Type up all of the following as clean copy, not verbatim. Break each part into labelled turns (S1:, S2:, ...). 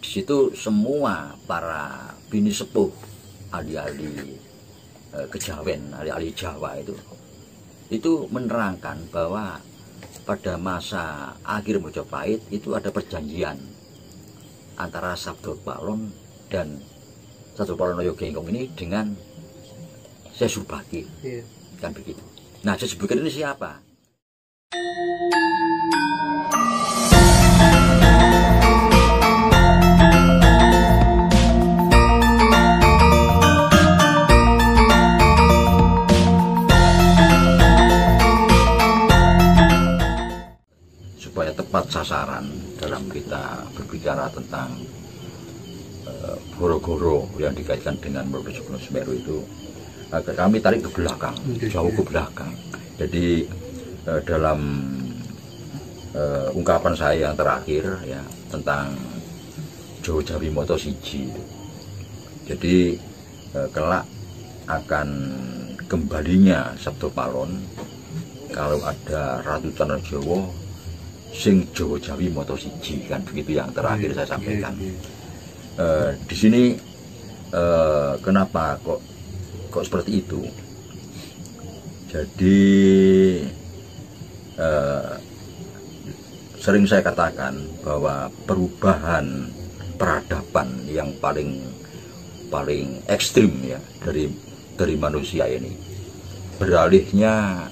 S1: di situ semua para bini sepuh, ahli-ahli kejawen, ahli-ahli Jawa itu menerangkan bahwa pada masa akhir Mojopahit itu ada perjanjian antara Sabdo Palon dan Sabdo Palon Noyo Genggong ini dengan Syekh Surbakir, kan begitu. Nah, Syekh Surbakir ini siapa? Supaya tepat sasaran dalam kita berbicara tentang Goro-goro yang dikaitkan dengan Meletus Gunung Semeru itu, kami tarik ke belakang, jauh ke belakang. Jadi dalam ungkapan saya yang terakhir ya tentang Jawa Jawi Moto Siji, jadi kelak akan kembalinya Sabdo Palon kalau ada Ratu Tanah Jawa sing Jawa Jawi Moto Siji, kan begitu yang terakhir saya sampaikan. Di sini kenapa kok seperti itu? Jadi sering saya katakan bahwa perubahan peradaban yang paling ekstrim ya dari manusia ini, beralihnya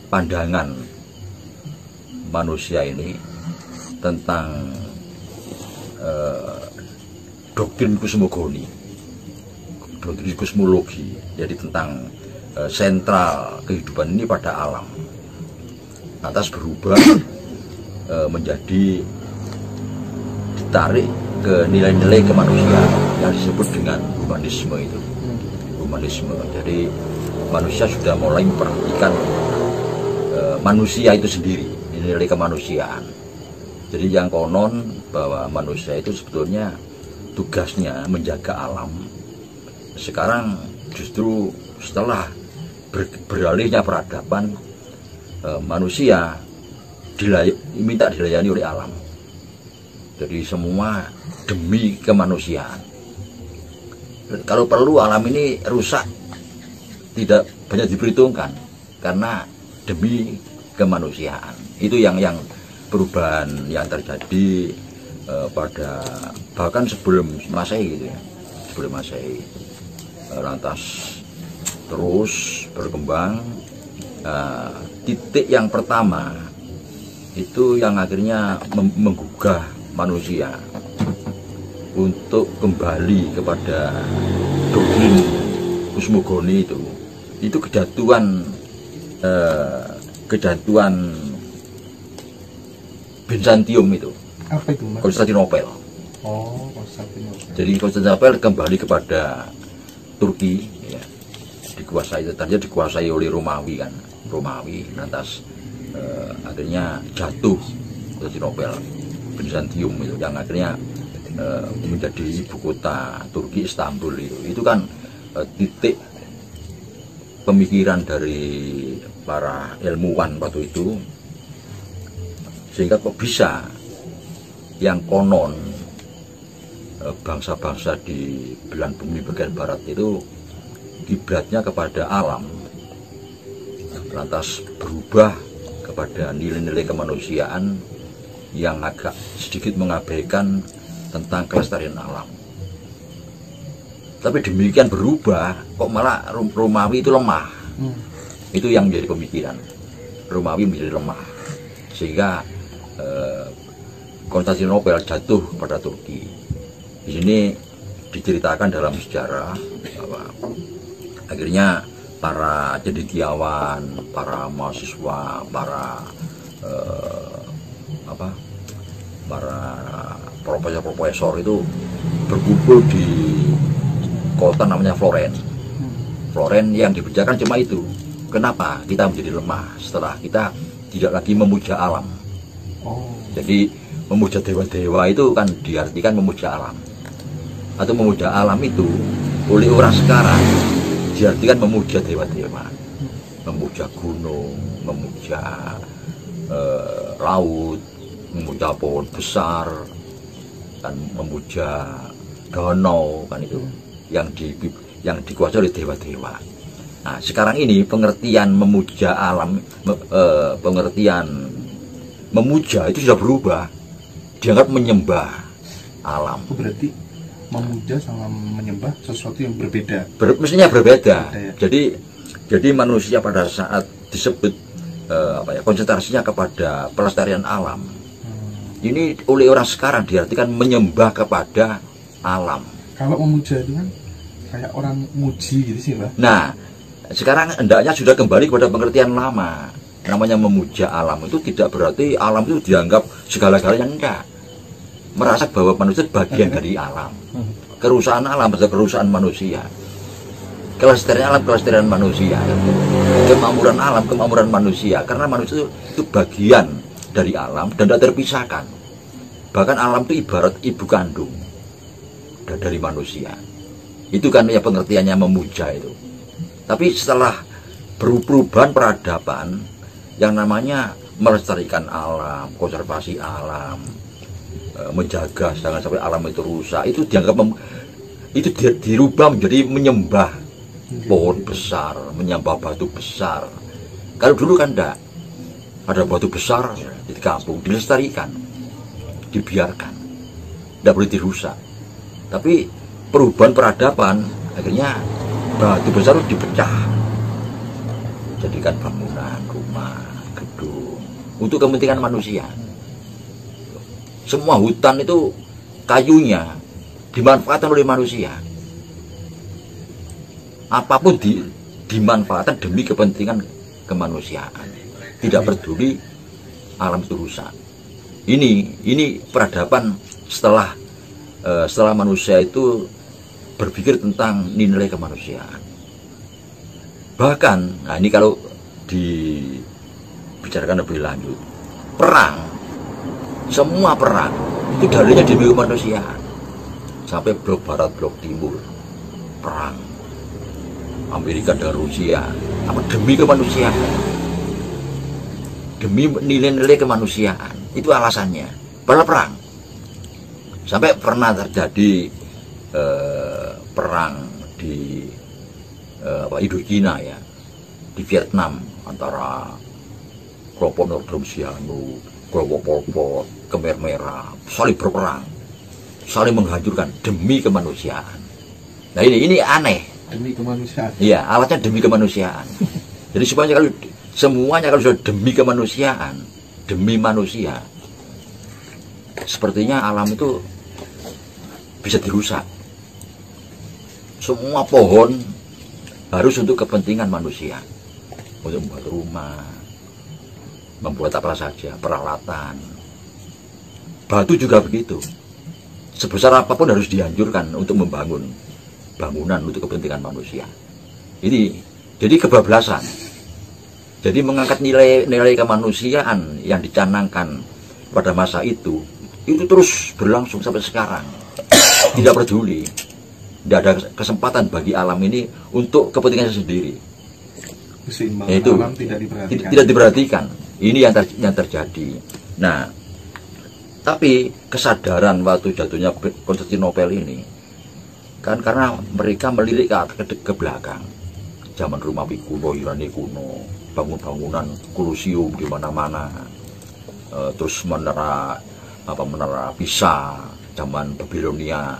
S1: pandangan manusia ini tentang doktrin kosmogoni, doktrin kosmologi, jadi tentang sentral kehidupan ini pada alam, lantas berubah menjadi ditarik ke nilai-nilai kemanusiaan yang disebut dengan humanisme itu. Humanisme, jadi manusia sudah mulai memperhatikan manusia itu sendiri, nilai kemanusiaan. Jadi yang konon bahwa manusia itu sebetulnya tugasnya menjaga alam. Sekarang justru setelah beralihnya peradaban, manusia minta dilayani oleh alam. Jadi semua demi kemanusiaan. Kalau perlu alam ini rusak tidak banyak diperhitungkan karena demi kemanusiaan. Itu yang perubahan yang terjadi pada bahkan sebelum Masehi gitu ya, sebelum Masehi. Lantas terus berkembang. Titik yang pertama itu yang akhirnya menggugah manusia untuk kembali kepada doktrin kosmogoni itu kejatuhan Bizantium itu.
S2: Apa itu, Mas?
S1: Konstantinopel.
S2: Oh, Konstantinopel.
S1: Jadi Konstantinopel kembali kepada Turki ya. Tadinya dikuasai oleh Romawi kan. Romawi, lantas akhirnya jatuh Konstantinopel, Bizantium itu yang akhirnya menjadi ibu kota Turki, Istanbul itu kan titik pemikiran dari para ilmuwan waktu itu, sehingga kok bisa yang konon bangsa-bangsa di belahan bumi bagian barat itu kiblatnya kepada alam, lantas berubah kepada nilai-nilai kemanusiaan yang agak sedikit mengabaikan tentang kelestarian alam. Tapi demikian berubah, kok malah Romawi itu lemah. Itu yang menjadi pemikiran. Romawi menjadi lemah, sehingga Konstantinopel jatuh pada Turki. Di sini diceritakan dalam sejarah bahwa akhirnya para cendekiawan, para mahasiswa, para profesor itu berkumpul di kota namanya Florence. Florence yang dikerjakan cuma itu. Kenapa kita menjadi lemah setelah kita tidak lagi memuja alam? Jadi memuja dewa-dewa itu kan diartikan memuja alam, atau memuja alam itu oleh orang sekarang diartikan memuja dewa-dewa, memuja gunung, memuja laut, memuja pohon besar, kan memuja dono kan itu yang dikuasai oleh dewa-dewa. Nah, sekarang ini pengertian memuja alam, pengertian memuja itu sudah berubah, dianggap menyembah alam.
S2: Berarti memuja sama menyembah sesuatu yang berbeda.
S1: Mestinya berbeda.
S2: Ya.
S1: Jadi manusia pada saat disebut konsentrasinya kepada pelestarian alam. Ini oleh orang sekarang diartikan menyembah kepada alam.
S2: Kalau memuja itu kan kayak orang muji gitu sih, Mbak.
S1: Nah, sekarang hendaknya sudah kembali kepada pengertian lama. Namanya memuja alam itu tidak berarti alam itu dianggap segala-galanya, enggak. Merasa bahwa manusia bagian dari alam. Kerusakan alam adalah kerusakan manusia. Kelestarian alam, kelestarian manusia. Kemakmuran alam, kemakmuran manusia. Karena manusia itu bagian dari alam dan tidak terpisahkan. Bahkan alam itu ibarat ibu kandung dari manusia. Itu kan ya pengertiannya memuja itu. Tapi setelah perubahan peradaban yang namanya melestarikan alam, konservasi alam, menjaga jangan sampai alam itu rusak, itu dianggap itu dirubah menjadi menyembah pohon besar, menyembah batu besar. Kalau dulu kan enggak, ada batu besar di kampung dilestarikan, dibiarkan, tidak boleh dirusak. Tapi perubahan peradaban akhirnya batu besar itu dipecah, jadikan bangunan, rumah, gedung untuk kepentingan manusia. Semua hutan itu kayunya dimanfaatkan oleh manusia. Apapun dimanfaatkan demi kepentingan kemanusiaan. Tidak peduli alam itu rusak. Ini peradaban setelah manusia itu berpikir tentang nilai kemanusiaan. Bahkan, nah ini kalau dibicarakan lebih lanjut, perang, semua perang itu dalilnya demi kemanusiaan. Sampai blok barat, blok timur, perang Amerika dan Rusia, apa demi kemanusiaan, demi nilai-nilai kemanusiaan. Itu alasannya. Padahal perang. Sampai pernah terjadi perang di Indochina ya, di Vietnam antara kelompok Nordom Sihanouk, kelompok Pol Pot, Khmer Merah, saling berperang, saling menghancurkan demi kemanusiaan. Nah ini aneh.
S2: Demi kemanusiaan.
S1: Iya, alatnya demi kemanusiaan. Jadi semuanya kalau sudah demi kemanusiaan, demi manusia, sepertinya alam itu bisa dirusak. Semua pohon harus untuk kepentingan manusia, untuk membuat rumah, membuat apa saja, peralatan. Batu juga begitu. Sebesar apapun harus dihancurkan untuk membangun bangunan untuk kepentingan manusia. Ini jadi kebablasan. Jadi mengangkat nilai kemanusiaan yang dicanangkan pada masa itu terus berlangsung sampai sekarang. Tidak peduli. Tidak ada kesempatan bagi alam ini untuk kepentingannya sendiri.
S2: Itu
S1: tidak diperhatikan. Ini yang terjadi. Nah, tapi kesadaran waktu jatuhnya Konstantinopel ini kan karena mereka melirik ke belakang, zaman Romawi kuno, Yunani kuno, bangunan Kolosium di mana-mana, terus menara Pisa, zaman Babilonia.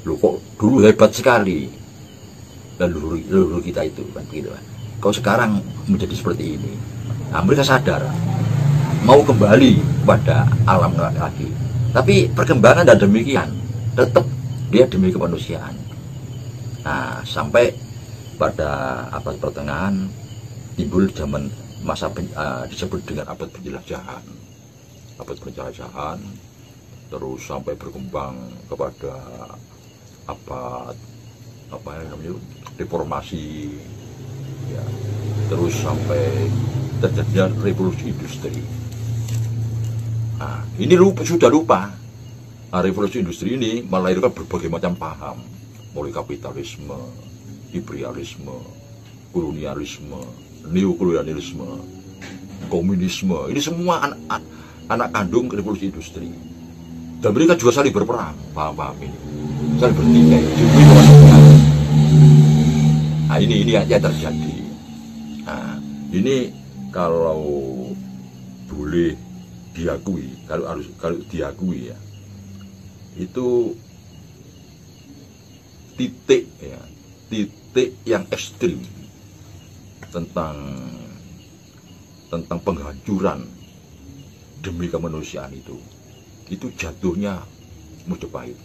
S1: Loh kok dulu hebat sekali leluhur kita itu kan begitu. Kau sekarang menjadi seperti ini. Nah, mereka sadar mau kembali pada alam lagi. Tapi perkembangan dan demikian tetap dia demi kemanusiaan. Nah, sampai pada abad pertengahan timbul zaman masa disebut dengan abad penjelajahan. Abad penjelajahan terus sampai berkembang kepada abad reformasi ya, terus sampai terjadinya revolusi industri. Nah, ini sudah lupa. Nah, revolusi industri ini melahirkan berbagai macam paham, mulai kapitalisme, imperialisme, kolonialisme, neokolonialisme, komunisme. Ini semua anak kandung revolusi industri. Dan mereka juga saling berperang, paham ini, saling bertikai demi kemanusiaan. Nah ini yang terjadi. Nah ini kalau boleh diakui, kalau diakui ya, itu titik yang ekstrim tentang penghancuran demi kemanusiaan itu jatuhnya Mojopahit.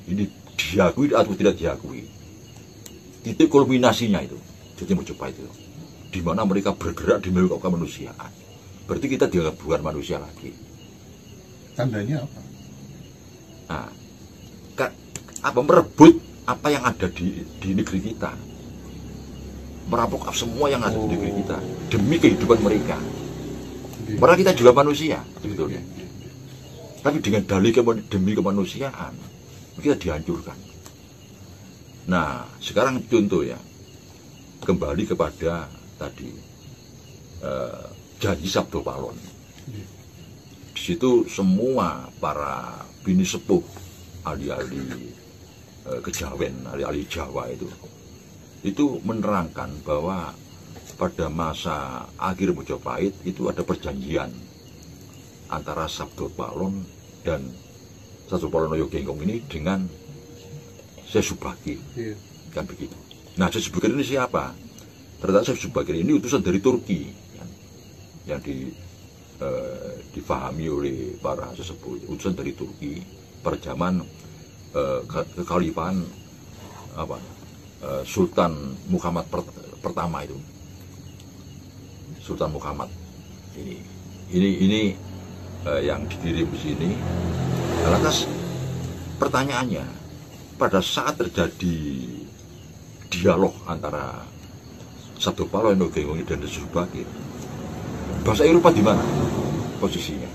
S1: Ini diakui atau tidak diakui, titik kulminasinya itu jadi Mojopahit itu, di mana mereka bergerak demi kemanusiaan. Berarti kita dianggap bukan manusia lagi.
S2: Tandanya apa?
S1: Nah, merebut apa yang ada di negeri kita, merampok semua yang ada di negeri kita demi kehidupan mereka. Padahal kita juga manusia sebetulnya, tapi dengan dalih demi kemanusiaan kita dihancurkan. Nah sekarang contoh ya, kembali kepada tadi janji Sabdo Palon. Di situ semua para bini sepuh, ahli-ahli kejawen, ahli-ahli Jawa itu menerangkan bahwa pada masa akhir Mojopahit itu ada perjanjian antara Sabdo Palon dan Sabdo Palonoyo Genggong ini dengan Syekh Subakir, kan begitu. Nah Syekh Subakir ini siapa? Ternyata Syekh Subakir ini utusan dari Turki, kan? Yang difahami oleh para sesepuh, utusan dari Turki pada zaman kekhalifahan Sultan Muhammad pertama itu, Sultan Muhammad ini yang dikirim ke sini. Lantas pertanyaannya, pada saat terjadi dialog antara Sabdo Palono Genggong dan Syekh Subakir, bahasa Eropa di mana posisinya?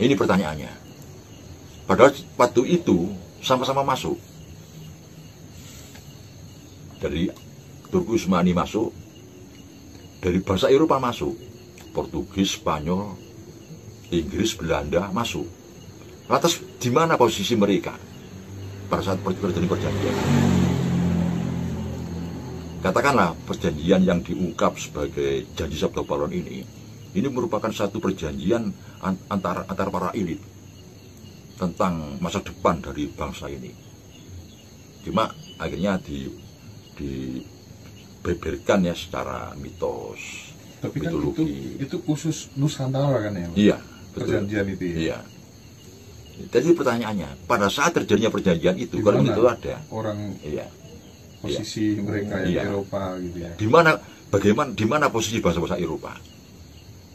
S1: Ini pertanyaannya. Padahal waktu itu sama-sama masuk. Dari Turki Utsmani masuk, dari bahasa Eropa masuk, Portugis, Spanyol, Inggris, Belanda masuk. Lantas di mana posisi mereka pada saat terjadi perjanjian? Katakanlah perjanjian yang diungkap sebagai janji Sabdo Palon ini merupakan satu perjanjian antara para elit tentang masa depan dari bangsa ini. Cuma akhirnya dibeberkan ya secara mitos.
S2: Tapi kan
S1: mitologi.
S2: itu khusus Nusantara kan ya?
S1: Iya, betul.
S2: Perjanjian itu ya?
S1: Iya. Jadi pertanyaannya, pada saat terjadinya perjanjian itu, kalau itu ada
S2: orang,
S1: iya,
S2: posisi mereka yang
S1: iya,
S2: Eropa gitu ya?
S1: Di mana posisi bangsa-bangsa Eropa?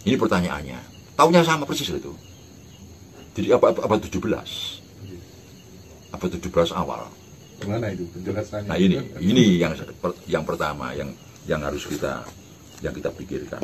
S1: Ini pertanyaannya. Tahunnya sama persis itu. Jadi abad 17, abad 17 awal.
S2: Gimana itu penjelasannya?
S1: Nah ini yang pertama yang harus kita pikirkan.